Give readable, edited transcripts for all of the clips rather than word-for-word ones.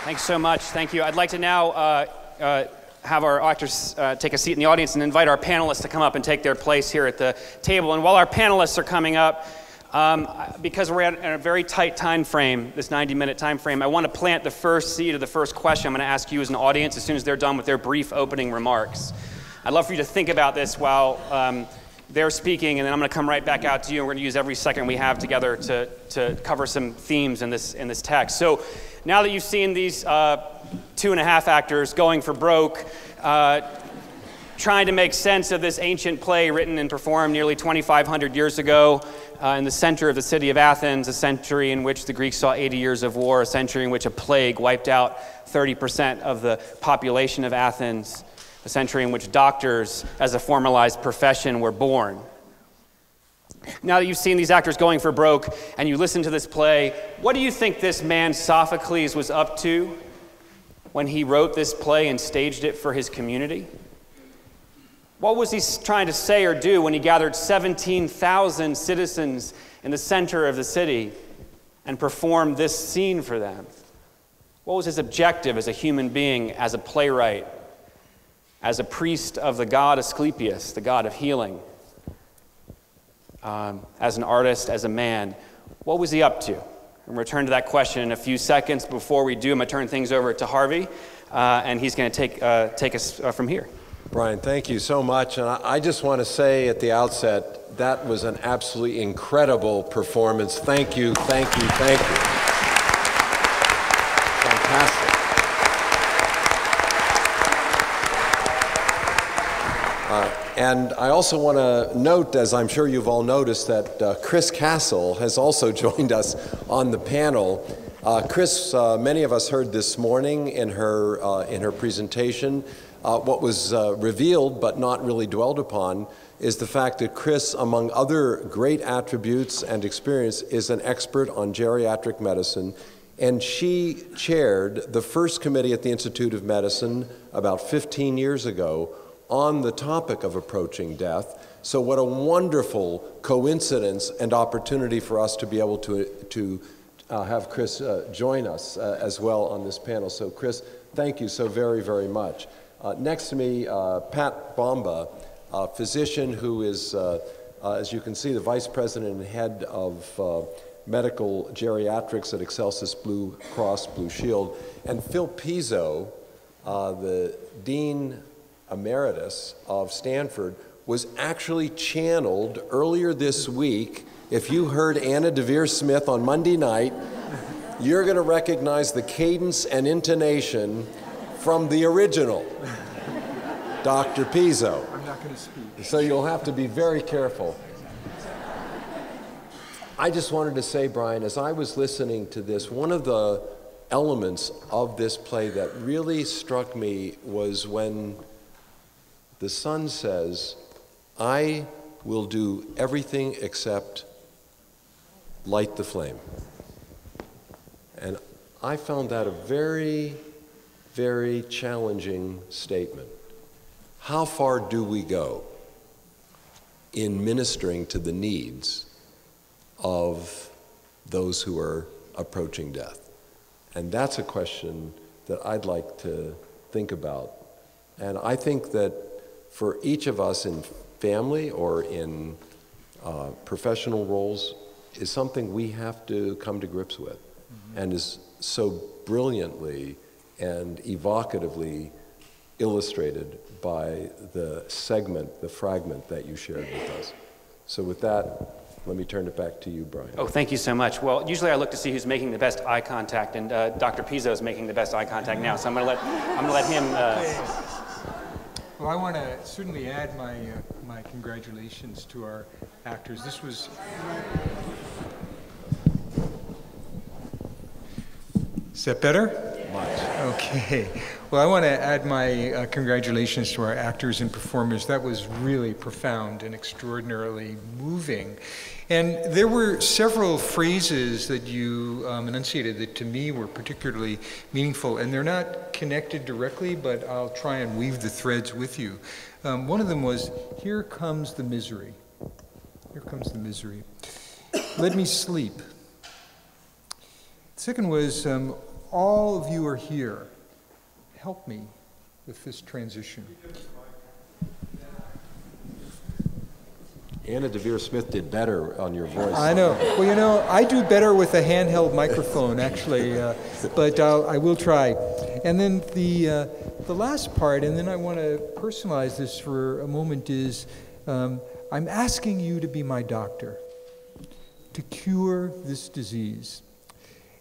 Thanks so much. Thank you. I'd like to now have our actors take a seat in the audience and invite our panelists to come up and take their place here at the table. And while our panelists are coming up, because we're at a very tight time frame, this 90-minute time frame, I want to plant the first seed of the first question I'm going to ask you as an audience as soon as they're done with their brief opening remarks. I'd love for you to think about this while they're speaking, and then I'm going to come right back out to you, and we're going to use every second we have together to cover some themes in this text. So now that you've seen these 2.5 actors going for broke, trying to make sense of this ancient play written and performed nearly 2,500 years ago in the center of the city of Athens, a century in which the Greeks saw 80 years of war, a century in which a plague wiped out 30% of the population of Athens, a century in which doctors, as a formalized profession, were born. Now that you've seen these actors going for broke and you listen to this play, what do you think this man Sophocles was up to when he wrote this play and staged it for his community? What was he trying to say or do when he gathered 17,000 citizens in the center of the city and performed this scene for them? What was his objective as a human being, as a playwright, as a priest of the god Asclepius, the god of healing, as an artist, as a man? What was he up to? And we'll return to that question in a few seconds. Before we do, I'm going to turn things over to Harvey, and he's going to take us from here. Brian, thank you so much. And I just want to say at the outset, that was an absolutely incredible performance. Thank you, thank you, thank you. Fantastic. And I also want to note, as I'm sure you've all noticed, that Chris Cassel has also joined us on the panel. Chris, many of us heard this morning in her presentation. What was revealed but not really dwelled upon is the fact that Chris, among other great attributes and experience, is an expert on geriatric medicine. And she chaired the first committee at the Institute of Medicine about 15 years ago on the topic of approaching death. So what a wonderful coincidence and opportunity for us to be able to have Chris join us as well on this panel. So Chris, thank you so very, very much. Next to me, Pat Bomba, a physician who is, as you can see, the vice president and head of medical geriatrics at Excellus BlueCross BlueShield, and Philip Pizzo, the dean emeritus of Stanford, was actually channeled earlier this week. If you heard Anna DeVere Smith on Monday night, you're going to recognize the cadence and intonation from the original, Dr. Pizzo. I'm not going to speak. So you'll have to be very careful. I just wanted to say, Brian, as I was listening to this, one of the elements of this play that really struck me was when the son says, I will do everything except light the flame. And I found that a very, very challenging statement. How far do we go in ministering to the needs of those who are approaching death? And that's a question that I'd like to think about. And I think that for each of us in family or in professional roles is something we have to come to grips with, and is so brilliantly and evocatively illustrated by the segment, the fragment that you shared with us. So with that, let me turn it back to you, Brian. Oh, thank you so much. Well, usually I look to see who's making the best eye contact, and Dr. Pizzo is making the best eye contact now, so I'm going to let him. Well, I want to certainly add my congratulations to our actors. This was. Is that better? Much. Okay. Well, I want to add my congratulations to our actors and performers. That was really profound and extraordinarily moving. And there were several phrases that you enunciated that to me were particularly meaningful, and they're not connected directly, but I'll try and weave the threads with you. One of them was, here comes the misery. Here comes the misery. Let me sleep. The second was, all of you are here, help me with this transition. Anna DeVere Smith did better on your voice. I know. Well, you know, I do better with a handheld microphone, actually, but I will try. And then the last part, and then I want to personalize this for a moment, is I'm asking you to be my doctor, to cure this disease.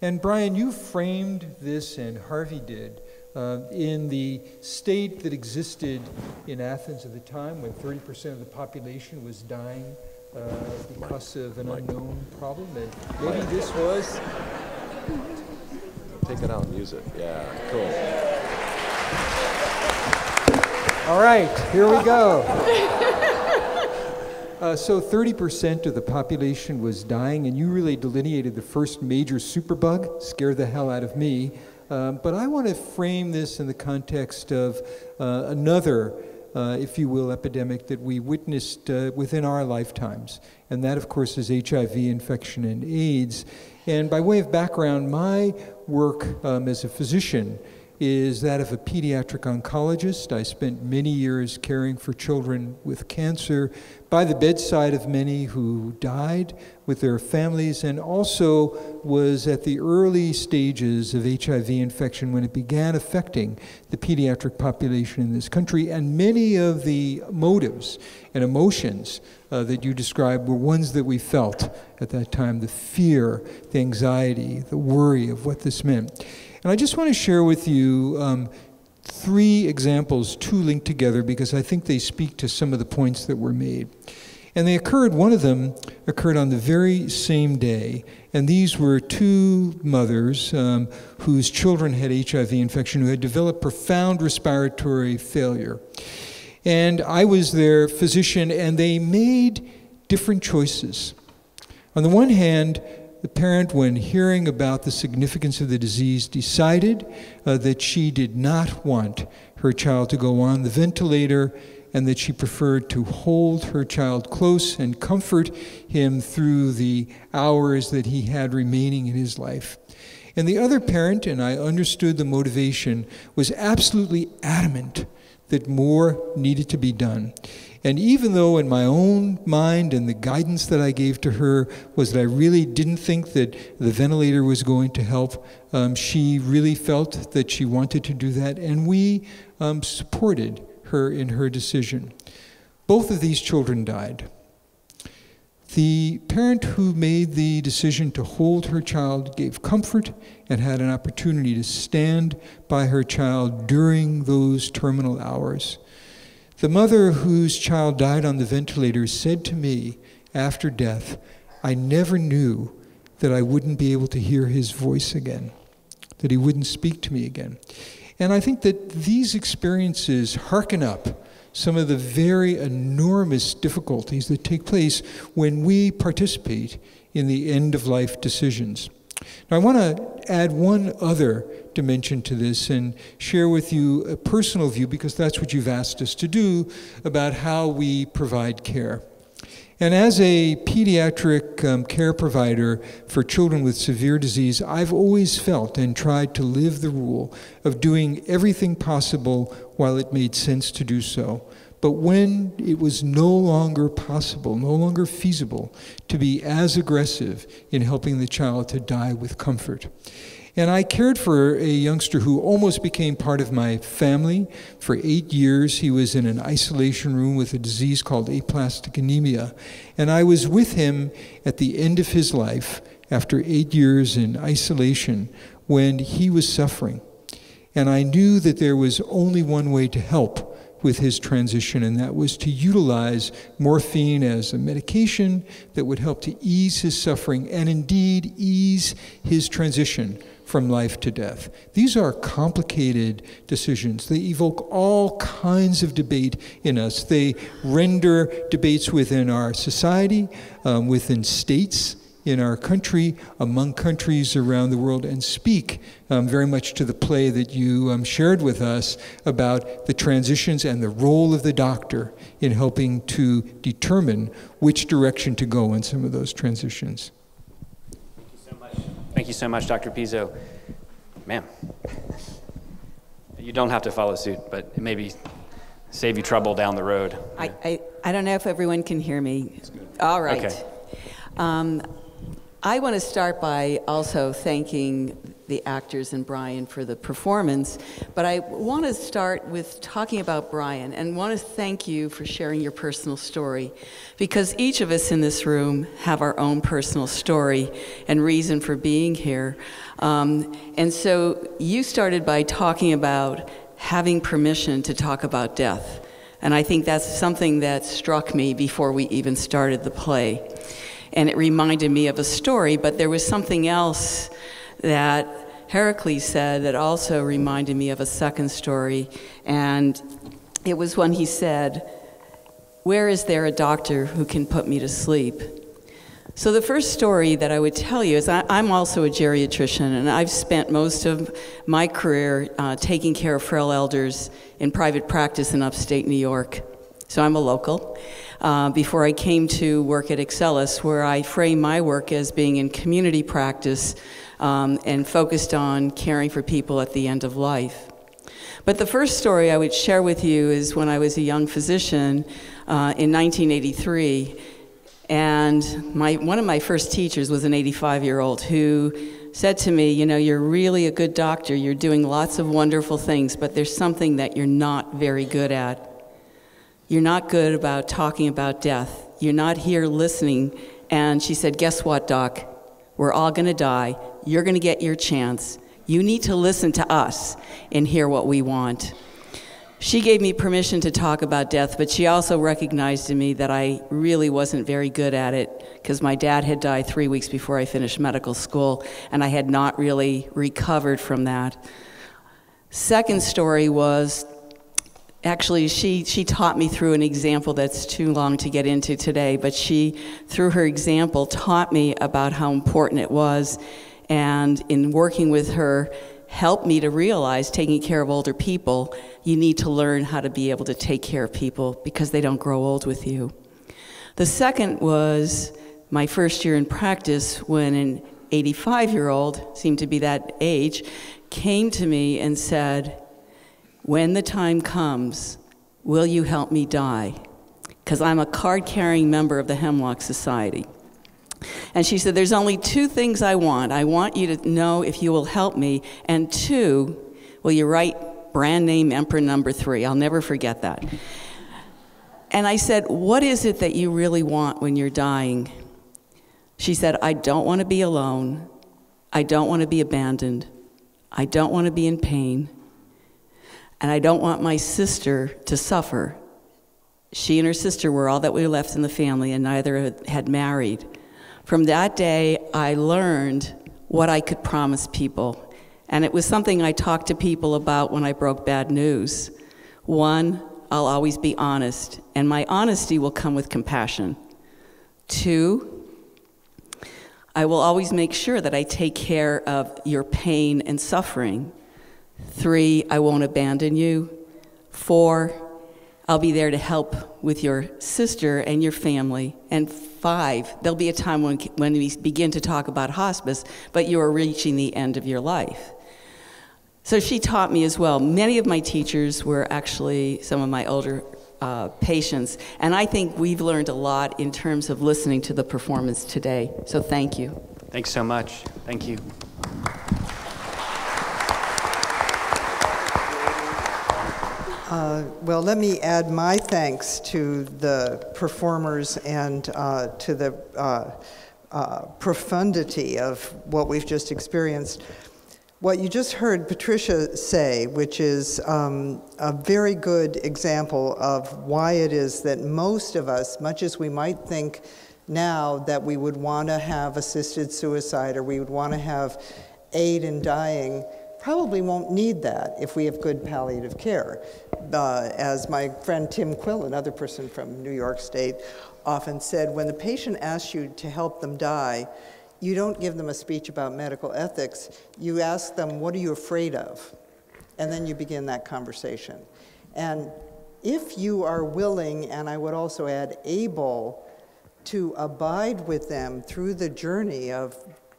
And Brian, you framed this, and Harvey did, in the state that existed in Athens at the time when 30% of the population was dying because of an unknown problem. And maybe this was... Take it out and use it. Yeah, cool. All right, here we go. So 30% of the population was dying, and you really delineated the first major superbug, scared the hell out of me. But I want to frame this in the context of another, if you will, epidemic that we witnessed within our lifetimes. And that, of course, is HIV infection and AIDS. And by way of background, my work as a physician is that of a pediatric oncologist. I spent many years caring for children with cancer by the bedside of many who died with their families, and also was at the early stages of HIV infection when it began affecting the pediatric population in this country. And many of the motives and emotions that you described were ones that we felt at that time: the fear, the anxiety, the worry of what this meant. And I just want to share with you 3 examples, 2 linked together, because I think they speak to some of the points that were made. And they occurred, one of them occurred on the very same day, and these were 2 mothers whose children had HIV infection, who had developed profound respiratory failure. And I was their physician, and they made different choices. On the one hand, the parent, when hearing about the significance of the disease, decided that she did not want her child to go on the ventilator, and that she preferred to hold her child close and comfort him through the hours that he had remaining in his life. And the other parent, and I understood the motivation, was absolutely adamant that more needed to be done. And even though in my own mind and the guidance that I gave to her was that I really didn't think that the ventilator was going to help, she really felt that she wanted to do that, and we supported her in her decision. Both of these children died. The parent who made the decision to hold her child gave comfort and had an opportunity to stand by her child during those terminal hours. The mother whose child died on the ventilator said to me after death, "I never knew that I wouldn't be able to hear his voice again, that he wouldn't speak to me again." And I think that these experiences hearken up some of the very enormous difficulties that take place when we participate in the end-of-life decisions. Now, I want to add one other dimension to this and share with you a personal view, because that's what you've asked us to do, about how we provide care. And as a pediatric care provider for children with severe disease, I've always felt and tried to live the rule of doing everything possible while it made sense to do so. But when it was no longer possible, no longer feasible, to be as aggressive in helping the child to die with comfort. And I cared for a youngster who almost became part of my family. For 8 years, he was in an isolation room with a disease called aplastic anemia. And I was with him at the end of his life, after 8 years in isolation, when he was suffering. And I knew that there was only one way to help with his transition, and that was to utilize morphine as a medication that would help to ease his suffering and indeed ease his transition from life to death. These are complicated decisions. They evoke all kinds of debate in us. They render debates within our society, within states, in our country, among countries around the world, and speak very much to the play that you shared with us about the transitions and the role of the doctor in helping to determine which direction to go in some of those transitions. Thank you so much, Dr. Pizzo. Ma'am. You don't have to follow suit, but it maybe save you trouble down the road. I don't know if everyone can hear me. All right. Okay. I want to start by also thanking the actors and Brian for the performance, but I want to start with talking about Brian and want to thank you for sharing your personal story, because each of us in this room have our own personal story and reason for being here. And so you started by talking about having permission to talk about death, and I think that's something that struck me before we even started the play. And it reminded me of a story, but there was something else that Heracles said that also reminded me of a second story, and it was when he said, "Where is there a doctor who can put me to sleep?" So the first story that I would tell you is I'm also a geriatrician, and I've spent most of my career taking care of frail elders in private practice in upstate New York. So I'm a local. Before I came to work at Excellus, where I frame my work as being in community practice and focused on caring for people at the end of life. But the first story I would share with you is when I was a young physician in 1983, and one of my first teachers was an 85-year-old who said to me, "You know, you're really a good doctor, you're doing lots of wonderful things, but there's something that you're not very good at. You're not good about talking about death. You're not here listening." And she said, "Guess what, Doc? We're all going to die. You're going to get your chance. You need to listen to us and hear what we want." She gave me permission to talk about death, but she also recognized in me that I really wasn't very good at it, because my dad had died 3 weeks before I finished medical school, and I had not really recovered from that. Second story was, actually, she taught me through an example that's too long to get into today, but she, through her example, taught me about how important it was, and in working with her, helped me to realize, taking care of older people, you need to learn how to be able to take care of people because they don't grow old with you. The second was my first year in practice when an 85-year-old, seemed to be that age, came to me and said, "When the time comes, will you help me die? Because I'm a card-carrying member of the Hemlock Society." And she said, "There's only two things I want. I want you to know if you will help me, and two, will you write brand name Emperor number 3? I'll never forget that." And I said, "What is it that you really want when you're dying?" She said, "I don't want to be alone. I don't want to be abandoned. I don't want to be in pain. And I don't want my sister to suffer." She and her sister were all that we were left in the family, and neither had married. From that day, I learned what I could promise people. And it was something I talked to people about when I broke bad news. One, I'll always be honest, and my honesty will come with compassion. Two, I will always make sure that I take care of your pain and suffering. 3, I won't abandon you. 4, I'll be there to help with your sister and your family. And 5, there'll be a time when we begin to talk about hospice, but you are reaching the end of your life. So she taught me as well. Many of my teachers were actually some of my older patients, and I think we've learned a lot in terms of listening to the performance today. So thank you. Thanks so much. Thank you. Well, let me add my thanks to the performers and to the profundity of what we've just experienced. What you just heard Patricia say, which is a very good example of why it is that most of us, much as we might think now that we would want to have assisted suicide or we would want to have aid in dying, probably won't need that if we have good palliative care. As my friend Tim Quill, another person from New York State, often said, when the patient asks you to help them die, you don't give them a speech about medical ethics. You ask them, what are you afraid of? And then you begin that conversation. And if you are willing, and I would also add able, to abide with them through the journey of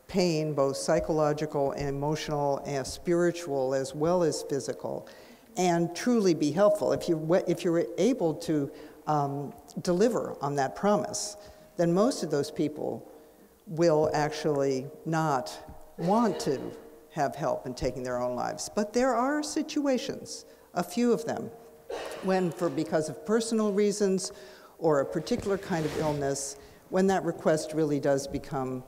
pain, both psychological and emotional and spiritual as well as physical, and truly be helpful. If you're able to deliver on that promise, then most of those people will actually not want to have help in taking their own lives. But there are situations, a few of them, when because of personal reasons or a particular kind of illness, when that request really does become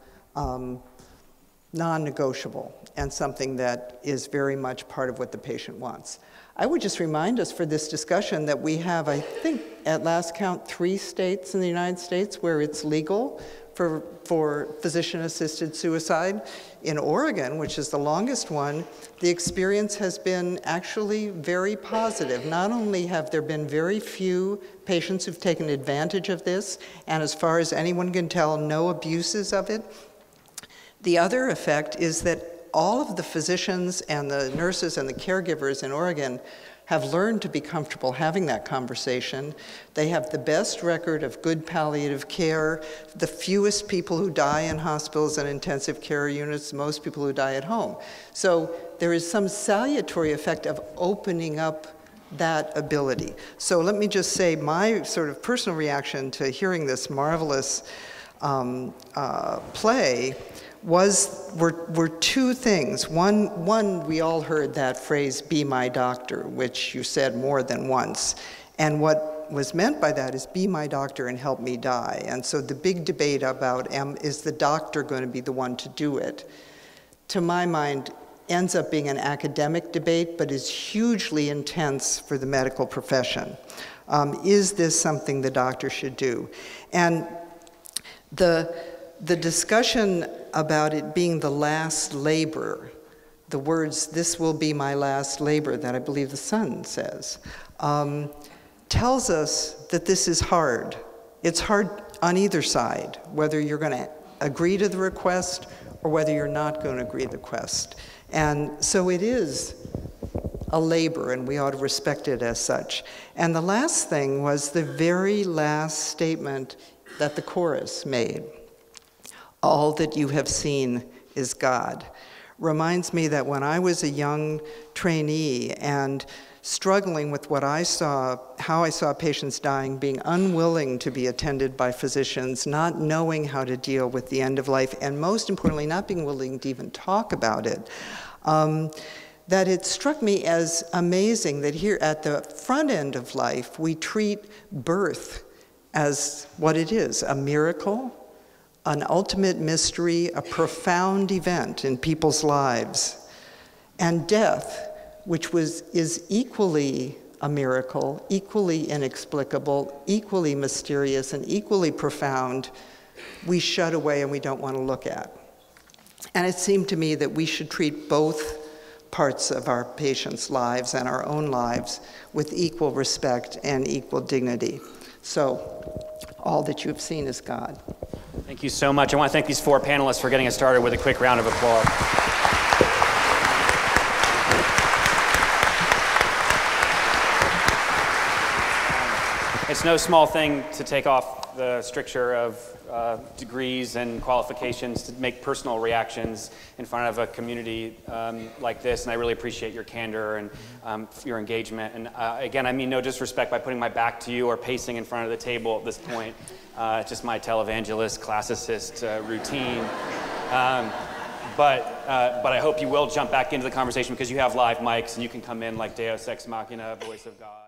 non-negotiable and something that is very much part of what the patient wants. I would just remind us for this discussion that we have, I think, at last count, 3 states in the United States where it's legal for physician-assisted suicide. In Oregon, which is the longest one, the experience has been actually very positive. Not only have there been very few patients who've taken advantage of this, and as far as anyone can tell, no abuses of it, the other effect is that all of the physicians and the nurses and the caregivers in Oregon have learned to be comfortable having that conversation. They have the best record of good palliative care, the fewest people who die in hospitals and intensive care units, most people who die at home. So there is some salutary effect of opening up that ability. So let me just say my sort of personal reaction to hearing this marvelous play were 2 things. One, we all heard that phrase, "be my doctor," which you said more than once. And what was meant by that is, be my doctor and help me die. And so the big debate about, is the doctor going to be the one to do it, to my mind, ends up being an academic debate, but is hugely intense for the medical profession. Is this something the doctor should do? And the discussion about it being the last labor, the words, "this will be my last labor," that I believe the Sun says, tells us that this is hard. It's hard on either side, whether you're going to agree to the request or whether you're not going to agree to the request. And so it is a labor, and we ought to respect it as such. And the last thing was the very last statement that the chorus made. "All that you have seen is God." Reminds me that when I was a young trainee and struggling with what I saw, how I saw patients dying, being unwilling to be attended by physicians, not knowing how to deal with the end of life, and most importantly, not being willing to even talk about it, that it struck me as amazing that here at the front end of life, we treat birth as what it is, a miracle, an ultimate mystery, a profound event in people's lives, and death, which is equally a miracle, equally inexplicable, equally mysterious, and equally profound, we shut away and we don't want to look at. And it seemed to me that we should treat both parts of our patients' lives and our own lives with equal respect and equal dignity. So, all that you have seen is God. Thank you so much. I want to thank these 4 panelists for getting us started with a quick round of applause. It's no small thing to take off the stricture of degrees and qualifications to make personal reactions in front of a community like this, and I really appreciate your candor and your engagement. And again, I mean no disrespect by putting my back to you or pacing in front of the table at this point. It's just my televangelist, classicist routine. But I hope you will jump back into the conversation because you have live mics and you can come in like Deus Ex Machina, voice of God.